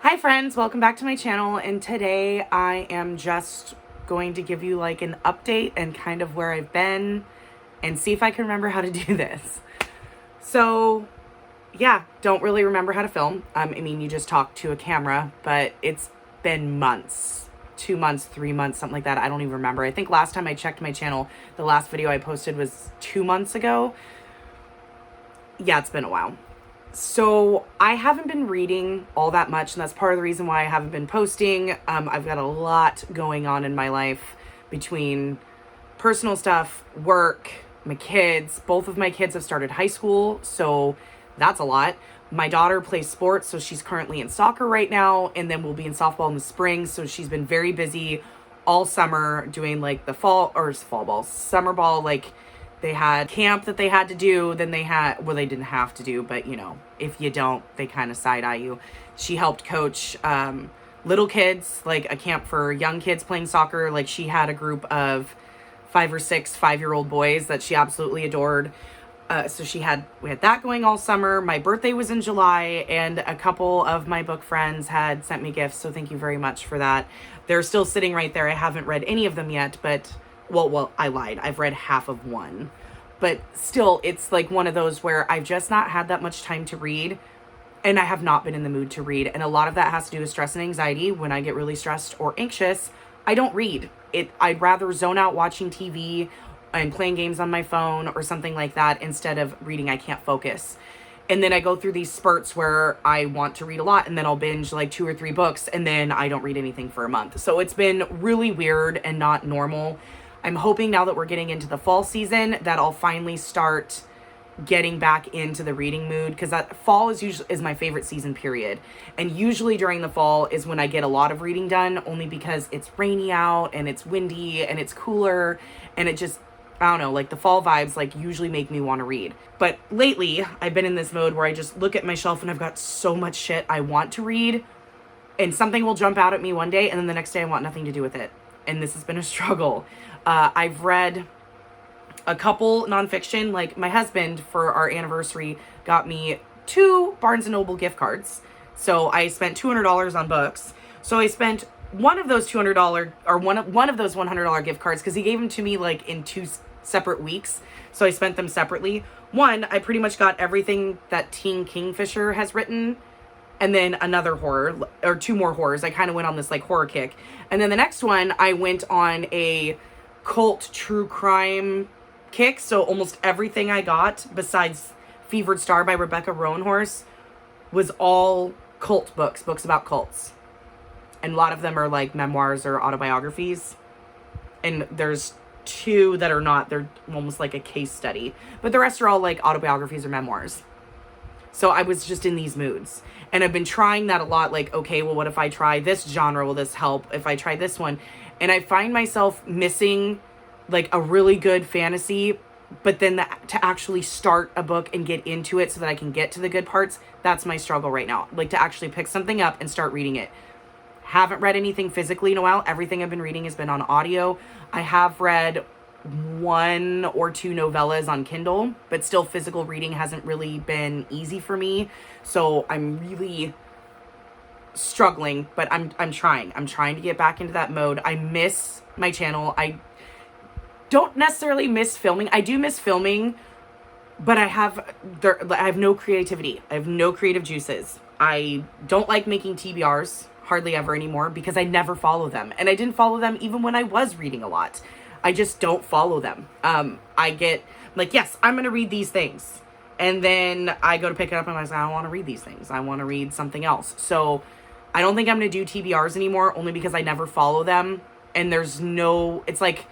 Hi friends, welcome back to my channel, and today I am just going to give you like an update and kind of where I've been and see if I can remember how to do this. So yeah, don't really remember how to film. You just talk to a camera, but it's been months, 2 months, 3 months, something like that. I don't even remember. I think last time I checked my channel, the last video I posted was 2 months ago. Yeah, it's been a while. So I haven't been reading all that much, and that's part of the reason why I haven't been posting. I've got a lot going on in my life between personal stuff, work, my kids. Both of my kids have started high school, so that's a lot. My daughter plays sports, so she's currently in soccer right now, and then we'll be in softball in the spring. So she's been very busy all summer doing like the summer ball, like they had camp that they had to do. Then they didn't have to do, but if you don't, they kind of side eye you. She helped coach little kids, like a camp for young kids playing soccer. Like she had a group of 5 or 6 5-year-old boys that she absolutely adored. So we had that going all summer. My birthday was in July, and a couple of my book friends had sent me gifts. So thank you very much for that. They're still sitting right there. I haven't read any of them yet, but well, I lied. I've read half of one. But still, it's like one of those where I've just not had that much time to read, and I have not been in the mood to read. And a lot of that has to do with stress and anxiety. When I get really stressed or anxious, I don't read. I'd rather zone out watching TV and playing games on my phone or something like that instead of reading. I can't focus. And then I go through these spurts where I want to read a lot, and then I'll binge like 2 or 3 books, and then I don't read anything for a month. So it's been really weird and not normal. I'm hoping now that we're getting into the fall season that I'll finally start getting back into the reading mood, because that fall is my favorite season period. And usually during the fall is when I get a lot of reading done, only because it's rainy out and it's windy and it's cooler, and it just, I don't know, like the fall vibes like usually make me want to read. But lately I've been in this mode where I just look at my shelf and I've got so much shit I want to read, and something will jump out at me one day and then the next day I want nothing to do with it. And this has been a struggle. I've read a couple nonfiction. Like my husband, for our anniversary, got me 2 Barnes & Noble gift cards. So I spent $200 on books. So I spent one of those $200 or one of those $100 gift cards, because he gave them to me like in 2 separate weeks. So I spent them separately. One, I pretty much got everything that Teen Kingfisher has written, and then another horror, or 2 more horrors. I kind of went on this like horror kick. And then the next one, I went on a cult true crime kick. So almost everything I got besides Fevered Star by Rebecca Roanhorse was all cult books about cults. And a lot of them are like memoirs or autobiographies. And there's 2 that are not. They're almost like a case study. But the rest are all like autobiographies or memoirs. So I was just in these moods. And I've been trying that a lot. Like, okay, well, what if I try this genre? Will this help if I try this one? And I find myself missing like a really good fantasy, but then to actually start a book and get into it so that I can get to the good parts, that's my struggle right now. Like to actually pick something up and start reading it. Haven't read anything physically in a while. Everything I've been reading has been on audio. I have read 1 or 2 novellas on Kindle, but still physical reading hasn't really been easy for me. So I'm really struggling, but I'm trying to get back into that mode. I miss my channel. I don't necessarily miss filming. I do miss filming, but I have no creativity. I have no creative juices. I don't like making TBRs hardly ever anymore, because I never follow them. And I didn't follow them even when I was reading a lot. I just don't follow them. I get like, yes, I'm going to read these things. And then I go to pick it up and I say, I don't want to read these things. I want to read something else. So I don't think I'm going to do TBRs anymore, only because I never follow them. And it's like,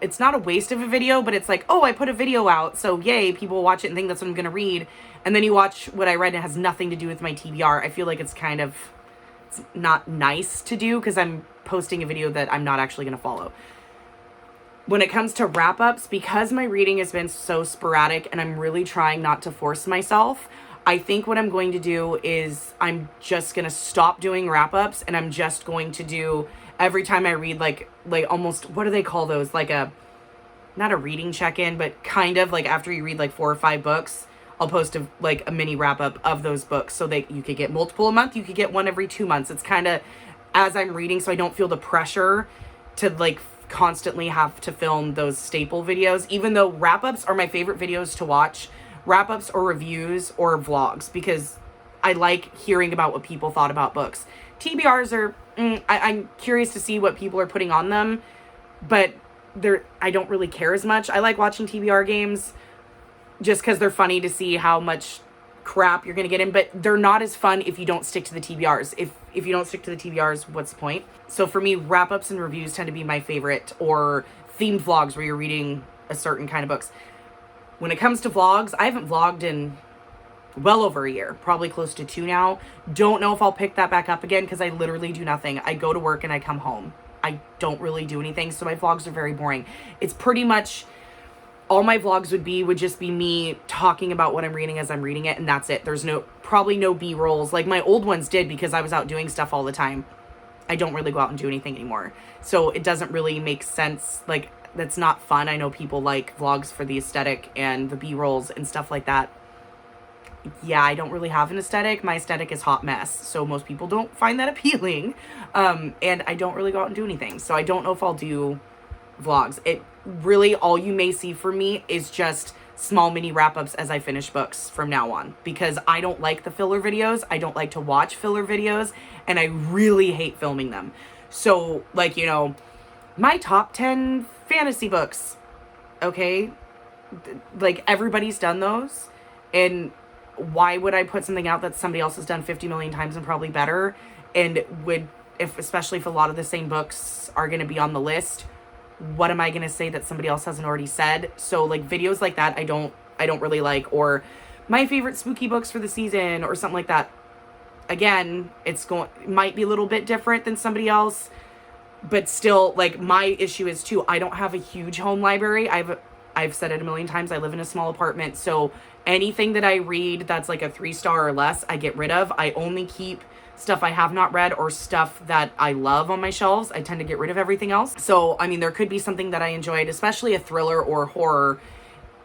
it's not a waste of a video, but it's like, oh, I put a video out, so yay, people will watch it and think that's what I'm going to read. And then you watch what I read and it has nothing to do with my TBR. I feel like it's not nice to do, because I'm posting a video that I'm not actually going to follow. When it comes to wrap-ups, because my reading has been so sporadic and I'm really trying not to force myself, I think what I'm going to do is I'm just going to stop doing wrap-ups, and I'm just going to do, every time I read, like almost, what do they call those? Like not a reading check-in, but kind of like after you read like 4 or 5 books, I'll post a mini wrap up of those books, so that you could get multiple a month. You could get one every 2 months. It's kind of as I'm reading, so I don't feel the pressure to like constantly have to film those staple videos, even though wrap ups are my favorite videos to watch. Wrap ups or reviews or vlogs, because I like hearing about what people thought about books. TBRs are, I'm curious to see what people are putting on them, but I don't really care as much. I like watching TBR games just because they're funny to see how much crap you're going to get in, but they're not as fun if you don't stick to the TBRs. If you don't stick to the TBRs, what's the point? So for me, wrap-ups and reviews tend to be my favorite, or themed vlogs where you're reading a certain kind of books. When it comes to vlogs, I haven't vlogged in well over a year, probably close to 2 now. Don't know if I'll pick that back up again, because I literally do nothing. I go to work and I come home. I don't really do anything, so my vlogs are very boring. It's pretty much all my vlogs would just be me talking about what I'm reading as I'm reading it, and that's it. There's probably no B-rolls. Like my old ones did, because I was out doing stuff all the time. I don't really go out and do anything anymore. So it doesn't really make sense. Like, that's not fun. I know people like vlogs for the aesthetic and the B-rolls and stuff like that. Yeah, I don't really have an aesthetic. My aesthetic is hot mess. So most people don't find that appealing. And I don't really go out and do anything. So I don't know if I'll do vlogs. It really, all you may see from me is just small mini wrap-ups as I finish books from now on, because I don't like the filler videos. I don't like to watch filler videos, and I really hate filming them. So like, my top 10 fantasy books, okay, like everybody's done those, and why would I put something out that somebody else has done 50 million times and probably better, and especially if a lot of the same books are going to be on the list, what am I going to say that somebody else hasn't already said? So like videos like that, I don't really like, or my favorite spooky books for the season or something like that. Again, might be a little bit different than somebody else, but still, like, my issue is too, I don't have a huge home library. I've said it a million times, I live in a small apartment, so anything that I read that's like a 3-star or less, I get rid of. I only keep stuff I have not read or stuff that I love on my shelves. I tend to get rid of everything else. So, I mean, there could be something that I enjoyed, especially a thriller or horror.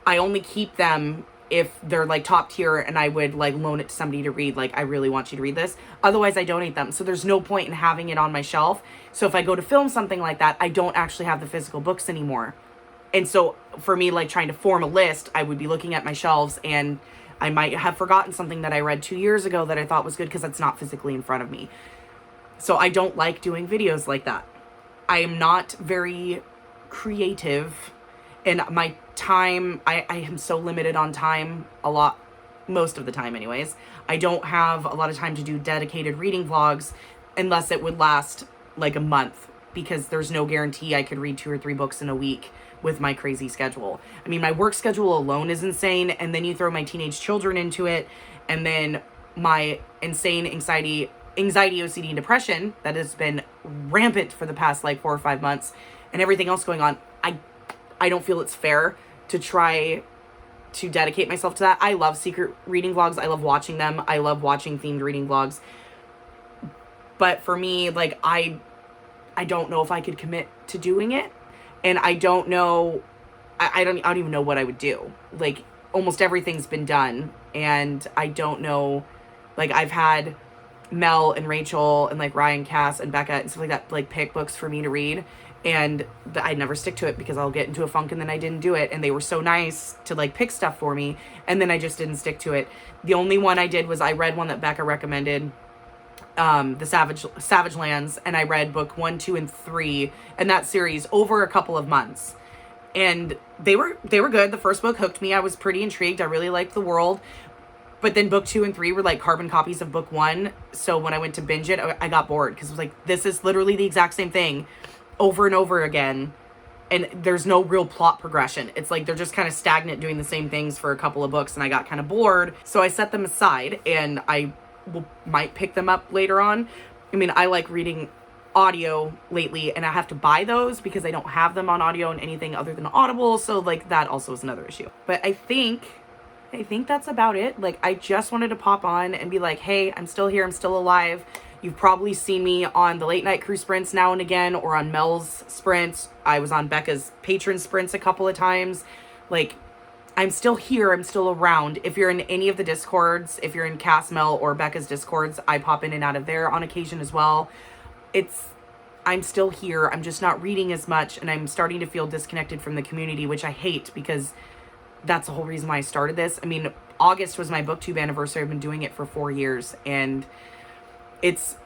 I only keep them if they're like top tier, and I would like loan it to somebody to read. Like, I really want you to read this. Otherwise, I donate them. So there's no point in having it on my shelf. So if I go to film something like that, I don't actually have the physical books anymore. And so for me, like trying to form a list, I would be looking at my shelves, and I might have forgotten something that I read 2 years ago that I thought was good because it's not physically in front of me. So I don't like doing videos like that. I am not very creative, and my time, I am so limited on time most of the time anyways. I don't have a lot of time to do dedicated reading vlogs unless it would last like a month, because there's no guarantee I could read 2 or 3 books in a week with my crazy schedule. I mean, my work schedule alone is insane, and then you throw my teenage children into it, and then my insane anxiety, OCD, and depression that has been rampant for the past like 4 or 5 months, and everything else going on. I don't feel it's fair to try to dedicate myself to that. I love secret reading vlogs. I love watching them. I love watching themed reading vlogs. But for me, like, I don't know if I could commit to doing it. And I don't know, I don't even know what I would do. Like, almost everything's been done, and I don't know, like, I've had Mel and Rachel and like Ryan, Cass, and Becca and stuff like that, like, pick books for me to read, and I'd never stick to it because I'll get into a funk and then I didn't do it, and they were so nice to like pick stuff for me, and then I just didn't stick to it. The only one I did was I read one that Becca recommended, the Savage Lands, and I read book 1, 2, and 3 in that series over a couple of months, and they were good. The first book hooked me. I was pretty intrigued. I really liked the world, but then book 2 and 3 were like carbon copies of book 1. So when I went to binge it, I got bored because it was like, this is literally the exact same thing over and over again, and there's no real plot progression. It's like they're just kind of stagnant doing the same things for a couple of books, and I got kind of bored, so I set them aside, and I might pick them up later on. I mean, I like reading audio lately, and I have to buy those because I don't have them on audio and anything other than Audible, so like that also is another issue. But I think that's about it. Like, I just wanted to pop on and be like, hey, I'm still here, I'm still alive. You've probably seen me on the late night crew sprints now and again, or on Mel's sprints. I was on Becca's patron sprints a couple of times. Like, I'm still here. I'm still around. If you're in any of the Discords, if you're in Cass, Mel, or Becca's Discords, I pop in and out of there on occasion as well. I'm still here. I'm just not reading as much, and I'm starting to feel disconnected from the community, which I hate because that's the whole reason why I started this. I mean, August was my booktube anniversary. I've been doing it for 4 years, and it's,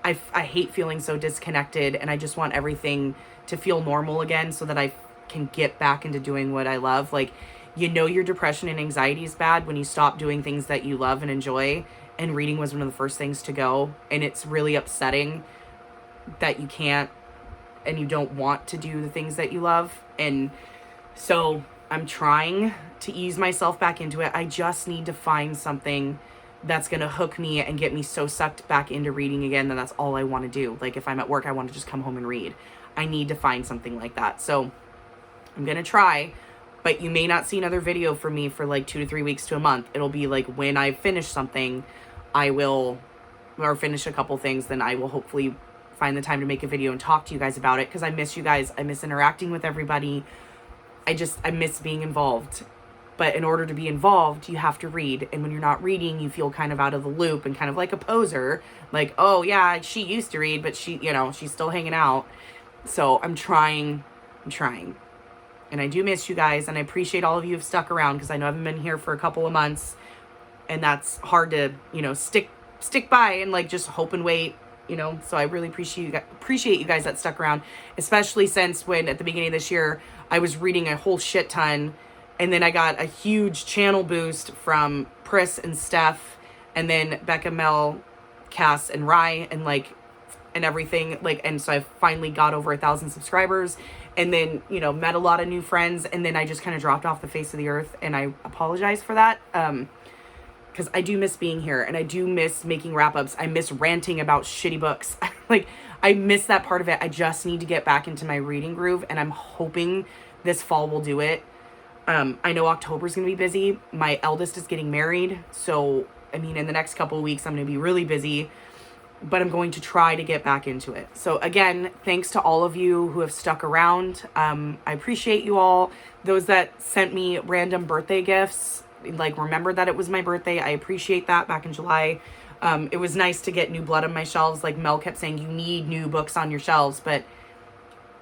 I hate feeling so disconnected, and I just want everything to feel normal again so that I can get back into doing what I love. Like, you know, your depression and anxiety is bad when you stop doing things that you love and enjoy, and reading was one of the first things to go, and it's really upsetting that you can't and you don't want to do the things that you love. And so I'm trying to ease myself back into it. I just need to find something that's going to hook me and get me so sucked back into reading again that that's all I want to do. Like, if I'm at work, I want to just come home and read. I need to find something like that. So I'm going to try, but you may not see another video from me for like 2 to 3 weeks to a month. It'll be like when I finish something, I will, or finish a couple things, then I will hopefully find the time to make a video and talk to you guys about it, because I miss you guys. I miss interacting with everybody. I miss being involved. But in order to be involved, you have to read. And when you're not reading, you feel kind of out of the loop and kind of like a poser. Like, oh yeah, she used to read, but she's still hanging out. So I'm trying. And I do miss you guys. And I appreciate all of you who've stuck around, because I know I haven't been here for a couple of months. And that's hard to, stick by and like just hope and wait. So I really appreciate you guys that stuck around, especially since when at the beginning of this year, I was reading a whole shit ton, and then I got a huge channel boost from Pris and Steph, and then Becca, Mel, Cass, and Rye, and everything, and so I finally got over 1,000 subscribers, and then, met a lot of new friends, and then I just kind of dropped off the face of the earth, and I apologize for that, because I do miss being here, and I do miss making wrap-ups. I miss ranting about shitty books. I miss that part of it. I just need to get back into my reading groove, and I'm hoping this fall will do it. I know October's going to be busy. My eldest is getting married, so, in the next couple of weeks, I'm going to be really busy, but I'm going to try to get back into it. So, again, thanks to all of you who have stuck around. I appreciate you all. Those that sent me random birthday gifts, remember that it was my birthday. I appreciate that back in July. It was nice to get new blood on my shelves. Like Mel kept saying, you need new books on your shelves, but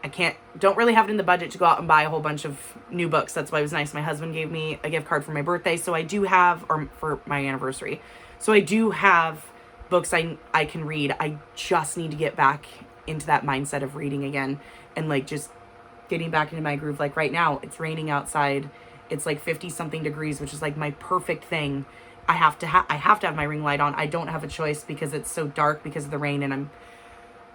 I don't really have it in the budget to go out and buy a whole bunch of new books. That's why it was nice. My husband gave me a gift card for my birthday. So I do have, or for my anniversary. So I do have books I can read. I just need to get back into that mindset of reading again, and just getting back into my groove. Like right now, it's raining outside. It's 50 something degrees, which is my perfect thing. I have to have my ring light on. I don't have a choice because it's so dark because of the rain, and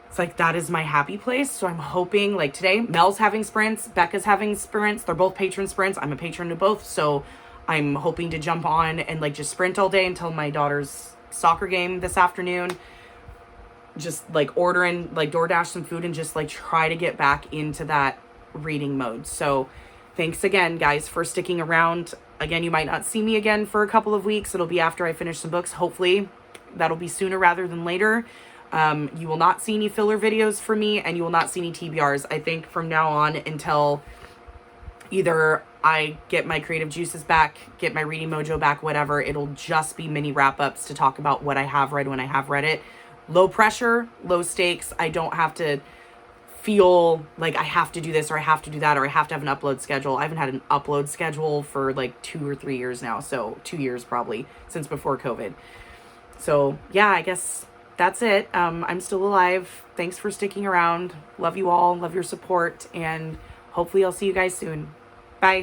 it's that is my happy place. So I'm hoping, today, Mel's having sprints, Becca's having sprints. They're both patron sprints. I'm a patron to both. So I'm hoping to jump on and just sprint all day until my daughter's soccer game this afternoon. Just ordering DoorDash some food and just try to get back into that reading mode. So thanks again, guys, for sticking around. Again, you might not see me again for a couple of weeks. It'll be after I finish some books. Hopefully that'll be sooner rather than later. You will not see any filler videos from me, and you will not see any TBRs. I think from now on until either I get my creative juices back, get my reading mojo back, whatever, it'll just be mini wrap-ups to talk about what I have read when I have read it. Low pressure, low stakes. I don't have to feel like I have to do this or I have to do that or I have to have an upload schedule. I haven't had an upload schedule for 2 or 3 years now. So 2 years probably, since before COVID. So yeah, I guess that's it. I'm still alive. Thanks for sticking around. Love you all. Love your support. And hopefully I'll see you guys soon. Bye.